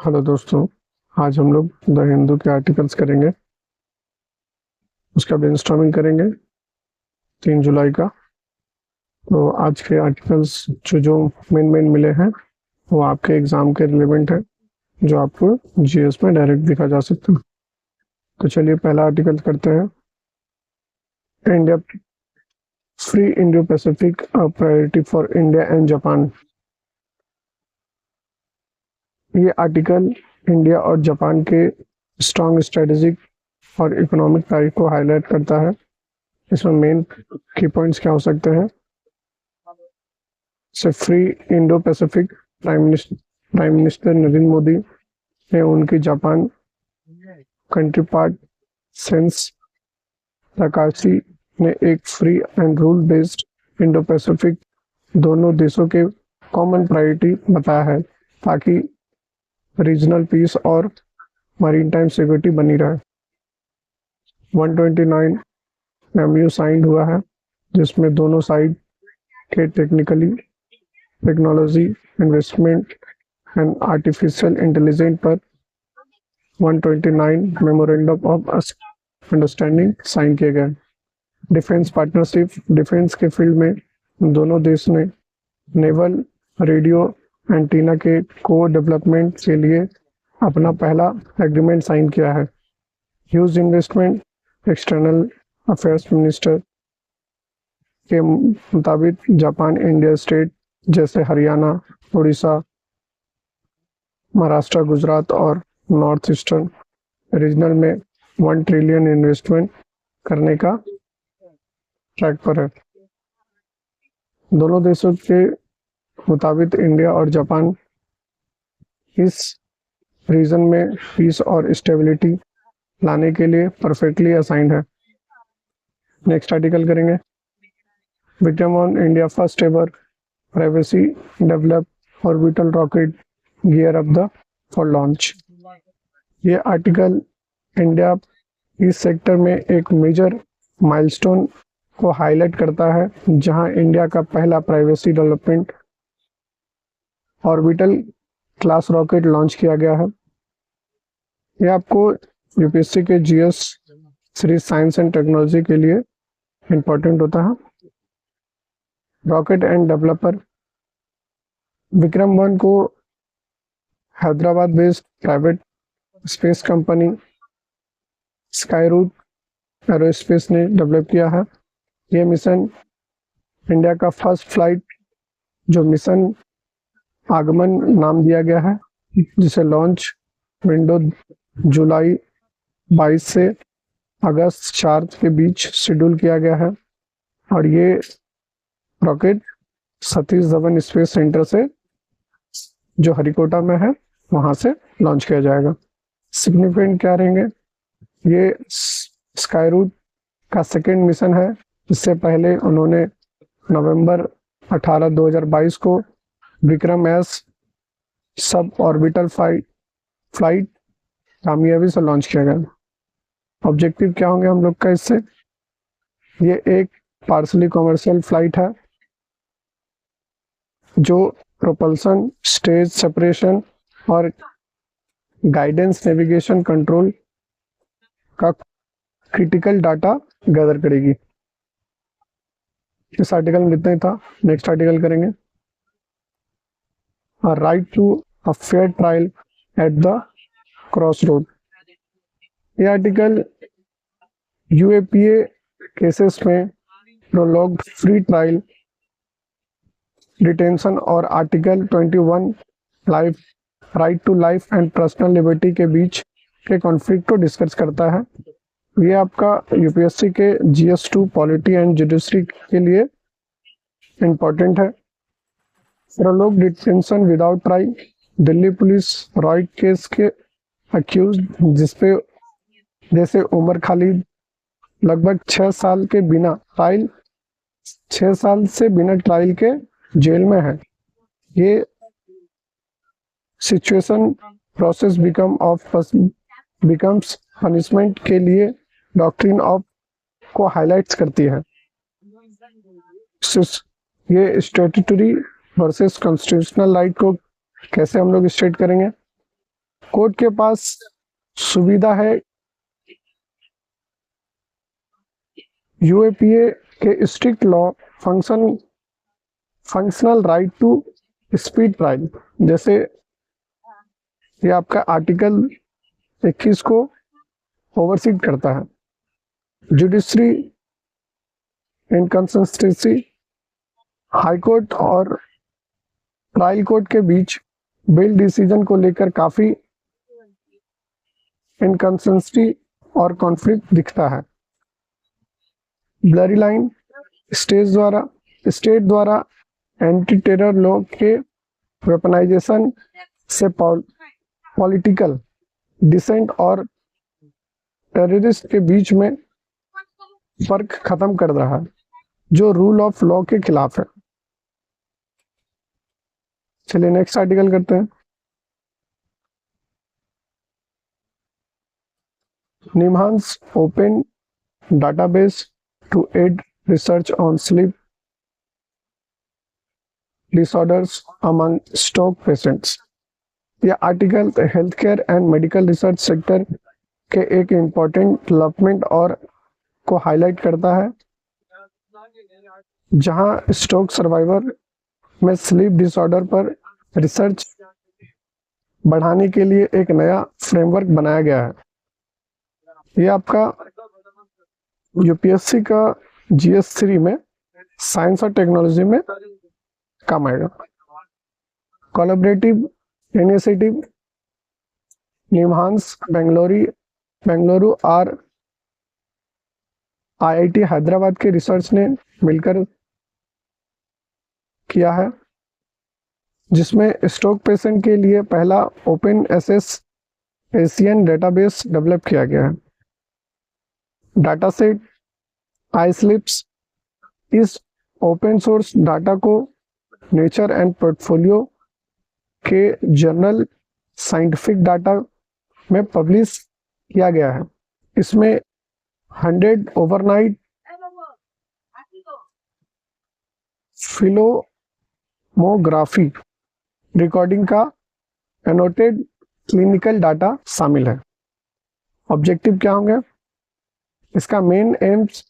Hello दोस्तों, आज हम लोग द हिंदू के आर्टिकल्स करेंगे। उसका ब्रेनस्टॉर्मिंग करेंगे 3 जुलाई का। तो आज के आर्टिकल्स जो जो मेन मिले हैं वो आपके एग्जाम के रिलेवेंट है, जो आपको जीएस में डायरेक्ट दिखा जा सकता है। तो चलिए पहला आर्टिकल करते हैं। India free Indo Pacific priority for India and Japan. ये आर्टिकल इंडिया और जापान के स्ट्रॉन्ग स्ट्रेटेजिक और इकोनॉमिक टाई को हाईलाइट करता है। इसमें मेन की पॉइंट्स क्या हो सकते हैं? से free Indo Pacific, prime minister Narendra Modi ने उनकी Japan country part sense Takeshi ने एक free and rule based Indo Pacific दोनों देशों के कॉमन प्रायोरिटी बताया है, ताकि रीजनल पीस और मरीन टाइम सिक्योरिटी बनी रहे। 129 एमयू साइन हुआ है, जिसमें दोनों साइड के technology, investment and artificial intelligence पर 129 मेमोरेंडम ऑफ अंडरस्टैंडिंग साइन किए गए। डिफेंस पार्टनरशिप, डिफेंस के फील्ड में दोनों देश ने नेवल रेडियो एंटीना के को डेवलपमेंट के लिए अपना पहला एग्रीमेंट साइन किया है। Huge investment, external affairs minister के मुताबिक जापान इंडिया स्टेट जैसे हरियाणा, उड़ीसा, महाराष्ट्र, गुजरात और नॉर्थ ईस्टर्न रीजनल में 1 ट्रिलियन इन्वेस्टमेंट करने का ट्रैक पर है। दोनों देशों के मुताबिक इंडिया और जापान इस रीजन में पीस और स्टेबिलिटी लाने के लिए परफेक्टली असाइंड है। नेक्स्ट आर्टिकल करेंगे। Vikram on India first ever privacy develop orbital rocket gear up the for launch. ये आर्टिकल इंडिया इस सेक्टर में एक मेजर माइलस्टोन को हाईलाइट करता है, जहां इंडिया का पहला privacy development orbital class rocket launch किया गया है। यह आपको यूपीएससी के GS series science and technology के लिए इंपॉर्टेंट होता है। रॉकेट एंड डेवलपर विक्रम 1 को Hyderabad based private space company Skyroot aerospace ने डेवलप किया है। यह मिशन इंडिया का फर्स्ट फ्लाइट, जो मिशन आगमन नाम दिया गया है, जिसे लॉन्च विंडो जुलाई 22 से अगस्त 4 के बीच शेड्यूल किया गया है। और ये rocket Satish Dhawan space centre से, जो हरिकोटा में है, वहां से लॉन्च किया जाएगा। सिग्निफिकेंट क्या रहेंगे? ये स्काईरूट का सेकेंड मिशन है। इससे पहले उन्होंने नवंबर 18, 2022 को Vikram S sub orbital flight कामयाबी से लॉन्च किया गया। ऑब्जेक्टिव क्या होंगे हम लोग का इससे? ये एक पार्सली कॉमर्शियल फ्लाइट है, जो प्रोपल्सन, स्टेज सेपरेशन और गाइडेंस, नेविगेशन, कंट्रोल का क्रिटिकल डाटा गैदर करेगी। इस आर्टिकल में इतना ही था। नेक्स्ट आर्टिकल करेंगे। Right to a fair trial at the cross road. ये आर्टिकल यूएपीए केसेस में प्रोलॉन्ग्ड फ्री ट्रायल, डिटेंशन और article 21 life right to life and personal liberty के बीच के कॉन्फ्लिक्ट को डिस्कस करता है। ये आपका यूपीएससी के जीएस2 पॉलिटी एंड जुडिशरी के लिए इंपॉर्टेंट है। Prolong detention without trial. Delhi police Roy case के अक्यूज, जिसपे जैसे उमर खालिद लगभग 6 साल के बिना ट्रायल 6 साल से बिना ट्रायल के जेल में है। ये सिचुएशन प्रोसेस बिकम्स पनिशमेंट के लिए डॉक्ट्रिन ऑफ को हाईलाइट्स करती है। ये स्टैट्यूटरी वर्सेस कॉन्स्टिट्यूशनल राइट को कैसे हम लोग स्टेट करेंगे? कोर्ट के पास सुविधा है यूएपीए के strict law functional right to speed trial, जैसे ये आपका आर्टिकल 21 को ओवरसीड करता है। जुडिशरी इनकंसिस्टेंसी, हाई कोर्ट और ट्रायल कोर्ट के बीच बेल डिसीजन को लेकर काफी इनकंसिस्टेंसी और कॉन्फ्लिक्ट दिखता है। ब्लरी लाइन, स्टेट द्वारा एंटी टेरर लॉ के वेपनाइजेशन से पॉलिटिकल डिसेंट और टेररिस्ट के बीच में फर्क खत्म कर रहा है, जो रूल ऑफ लॉ के खिलाफ है। चलिए नेक्स्ट आर्टिकल करते हैं। NIMHANS open database to aid research on sleep disorders among stroke patients. यह article health care and medical research sector के एक इम्पोर्टेंट डेवलपमेंट और को हाईलाइट करता है, जहां स्ट्रोक सर्वाइवर में स्लीप डिसऑर्डर पर रिसर्च बढ़ाने के लिए एक नया फ्रेमवर्क बनाया गया है। यह आपका यूपीएससी का GS3 में साइंस और टेक्नोलॉजी में काम आएगा। कोलैबोरेटिव इनिशिएटिव निम्हांस बेंगलुरु और IIT हैदराबाद के रिसर्च ने मिलकर किया है, जिसमें स्ट्रोक पेशेंट के लिए पहला open access Asian database develop किया गया है। डाटा सेट आई स्लिप्स, इस ओपन सोर्स डाटा को नेचर एंड पोर्टफोलियो के जर्नल साइंटिफिक डाटा में पब्लिश किया गया है। इसमें 100 ओवरनाइट फिलोमोग्राफी रिकॉर्डिंग का एनोटेड क्लिनिकल डाटा शामिल है। ऑब्जेक्टिव क्या होंगे? इसका main aims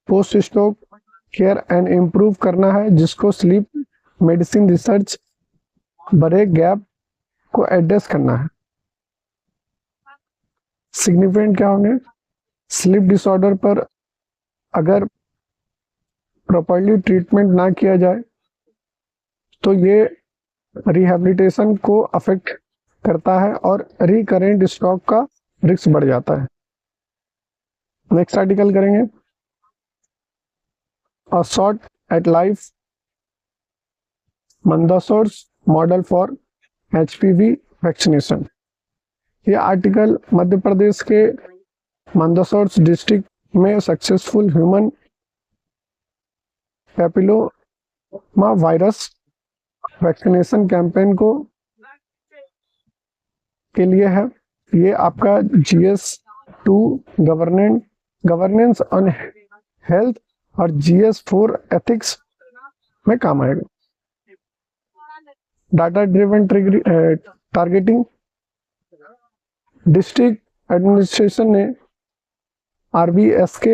post stroke care and improve करना है, जिसको स्लीप मेडिसिन रिसर्च बड़े गैप को एड्रेस करना है। सिग्निफिकेंट क्या होंगे? स्लीप डिसऑर्डर पर अगर प्रॉपर्ली ट्रीटमेंट ना किया जाए तो ये रिहैबिलिटेशन को अफेक्ट करता है और रिकरेंट स्ट्रोक का रिस्क बढ़ जाता है। नेक्स्ट आर्टिकल करेंगे a shot at life Mandsaur's model for HPV vaccination. यह आर्टिकल मध्य प्रदेश के मंदसौर डिस्ट्रिक्ट में successful human papilloma virus vaccination campaign को के लिए है। ये आपका GS2 गवर्नेंस ऑन हेल्थ और GS4 एथिक्स में काम आएगा। Data driven targeting, district administration ने RBSK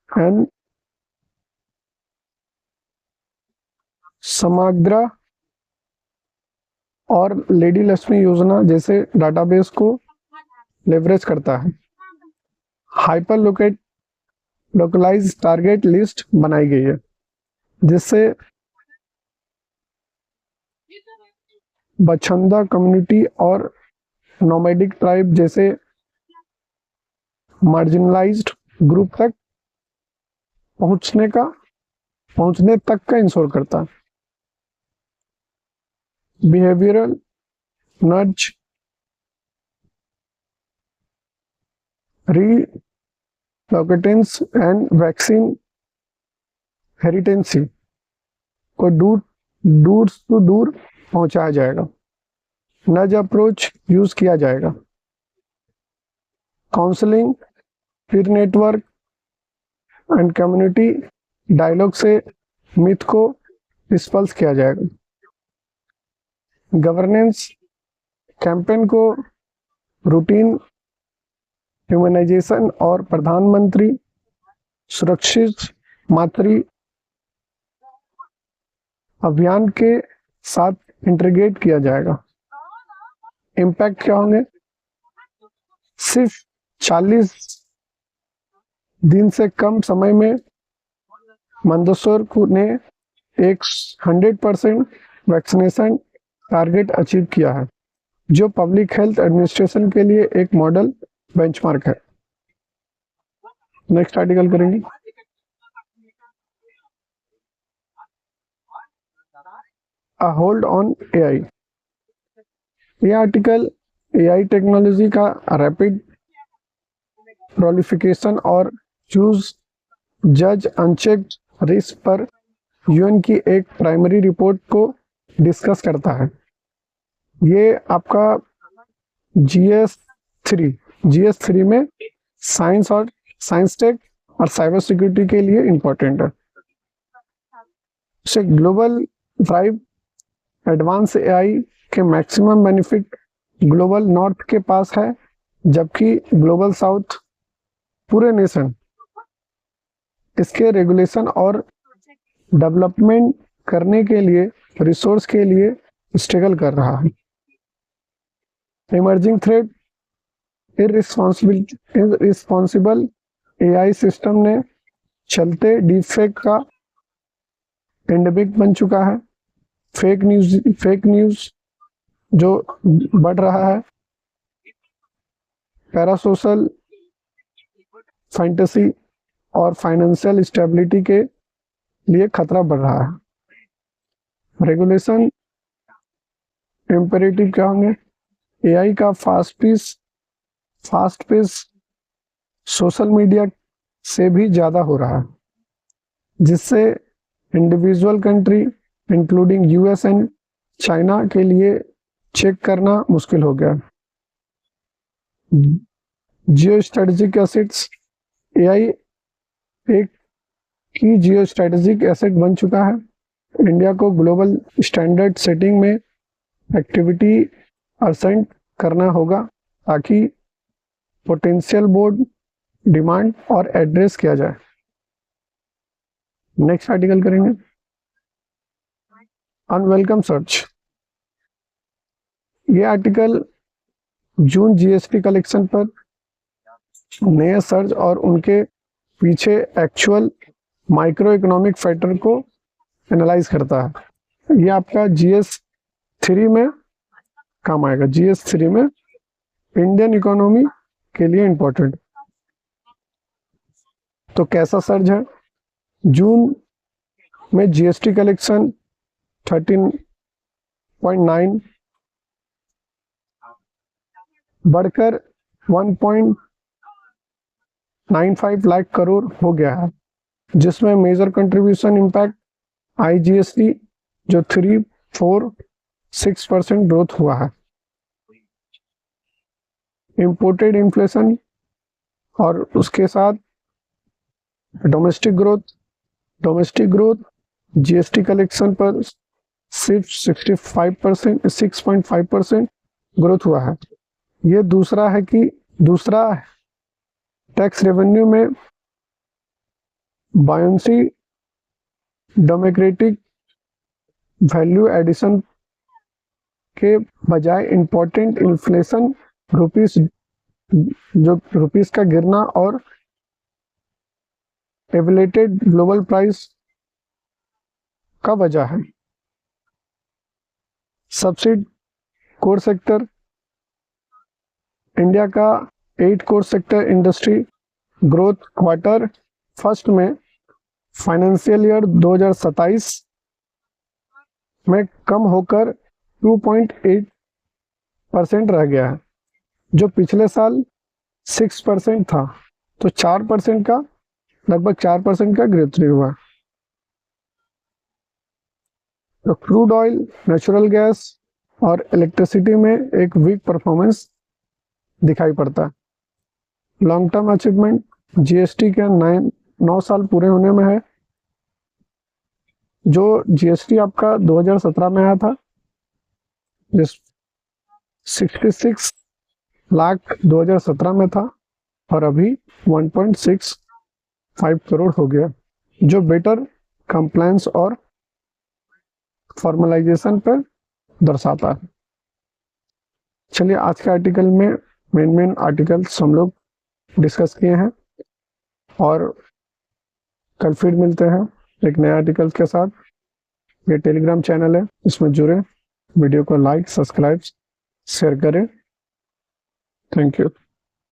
एंड समग्र और लेडी लक्ष्मी योजना जैसे डाटाबेस को लेवरेज करता है। हाइपर लोकलाइज टारगेट लिस्ट बनाई गई है, जिससे बछंदा कम्युनिटी और नोमैडिक ट्राइब जैसे मार्जिनलाइज्ड ग्रुप तक पहुंचने तक का इंश्योर करता है। बिहेवियरल नर्ज रीलोकेटेंस एंड वैक्सीन हेरिटेंसी को दूर से दूर पहुंचाया जाएगा। नज अप्रोच यूज किया जाएगा। Counselling, Pir network and community dialogue से मिथ को डिस्पल्स किया जाएगा। गवर्नेंस कैंपेन को रूटीन ह्यूमनाइजेशन और प्रधानमंत्री सुरक्षित मातृ अभियान के साथ इंटीग्रेट किया जाएगा। इम्पैक्ट क्या होंगे? सिर्फ 40 दिन से कम समय में मंदसौर ने एक 100% वैक्सीनेशन टारगेट अचीव किया है, जो पब्लिक हेल्थ एडमिनिस्ट्रेशन के लिए एक मॉडल बेंचमार्क है। नेक्स्ट आर्टिकल करेंगे। A hold on AI. यह आर्टिकल एआई टेक्नोलॉजी का रैपिड प्रोलिफिकेशन और यूज जज अनचेक्ड रिस्क पर यूएन की एक प्राइमरी रिपोर्ट को डिस्कस करता है। ये आपका जीएस 3 में साइंस टेक और साइबर सिक्योरिटी के लिए इंपॉर्टेंट है। ग्लोबल ड्राइव एडवांस एआई के मैक्सिमम बेनिफिट ग्लोबल नॉर्थ के पास है, जबकि ग्लोबल साउथ पूरे नेशन इसके रेगुलेशन और डेवलपमेंट करने के लिए रिसोर्स के लिए स्ट्रगल कर रहा है। Emerging threat irresponsible AI system ने चलते डीपफेक का एंडेमिक बन चुका है। फेक न्यूज जो बढ़ रहा है, पैरासोशल फैंटेसी और फाइनेंशियल स्टेबिलिटी के लिए खतरा बढ़ रहा है। रेगुलेशन इम्पेरेटिव क्या होंगे? एआई का फास्ट पेस सोशल मीडिया से भी ज़्यादा हो रहा है, जिससे individual country including US and China के लिए चेक करना मुश्किल हो गया। Geo strategic assets. एआई एक की जियो स्ट्रेटेजिक एसेट बन चुका है। इंडिया को ग्लोबल स्टैंडर्ड सेटिंग में एक्टिविटी परसेंट करना होगा ताकि पोटेंशियल बोर्ड डिमांड और एड्रेस किया जाए। नेक्स्ट आर्टिकल करेंगे। Unwelcome search. ये आर्टिकल जून जीएसटी कलेक्शन पर नए सर्च और उनके पीछे एक्चुअल माइक्रो इकोनॉमिक फैक्टर को एनालाइज करता है। ये आपका GS3 में काम आएगा। GS3 में इंडियन इकोनॉमी के लिए इंपॉर्टेंट। तो कैसा सर्च है? जून में जीएसटी कलेक्शन 13.9 बढ़कर 1.95 लाख करोड़ हो गया है, जिसमें मेजर कंट्रीब्यूशन इम्पैक्ट IGST जो 346% ग्रोथ हुआ है। इंपोर्टेड इन्फ्लेशन और उसके साथ डोमेस्टिक ग्रोथ जीएसटी कलेक्शन पर सिर्फ 6.5% ग्रोथ हुआ है। ये दूसरा टैक्स रेवेन्यू में बायोंसी डेमोक्रेटिक वैल्यू एडिशन के बजाय इंपॉर्टेंट इन्फ्लेशन रुपीस का गिरना और एवलेटेड ग्लोबल प्राइस का वजह है। Subsidy core sector. इंडिया का 8 core sector industry growth quarter first में फाइनेंशियल ईयर 2027 में कम होकर 2.8% रह गया है, जो पिछले साल 6% था। तो 4% का लगभग 4% का ग्रोथ हुआ। तो क्रूड ऑयल, नेचुरल गैस और इलेक्ट्रिसिटी में एक वीक परफॉर्मेंस दिखाई पड़ता है। लॉन्ग टर्म अचीवमेंट जीएसटी के 9 साल पूरे होने में है। जो जीएसटी आपका 2017 में आया था, जिस 66 लाख 2017 में था और अभी 1.65 करोड़ हो गया, जो बेटर कंप्लायंस और फॉर्मलाइजेशन पर दर्शाता है। चलिए आज के आर्टिकल में मेन आर्टिकल्स हम लोग डिस्कस किए हैं और कल फिर मिलते हैं एक नए आर्टिकल के साथ। ये टेलीग्राम चैनल है, इसमें जुड़े, वीडियो को लाइक, सब्सक्राइब, शेयर करें। Thank you.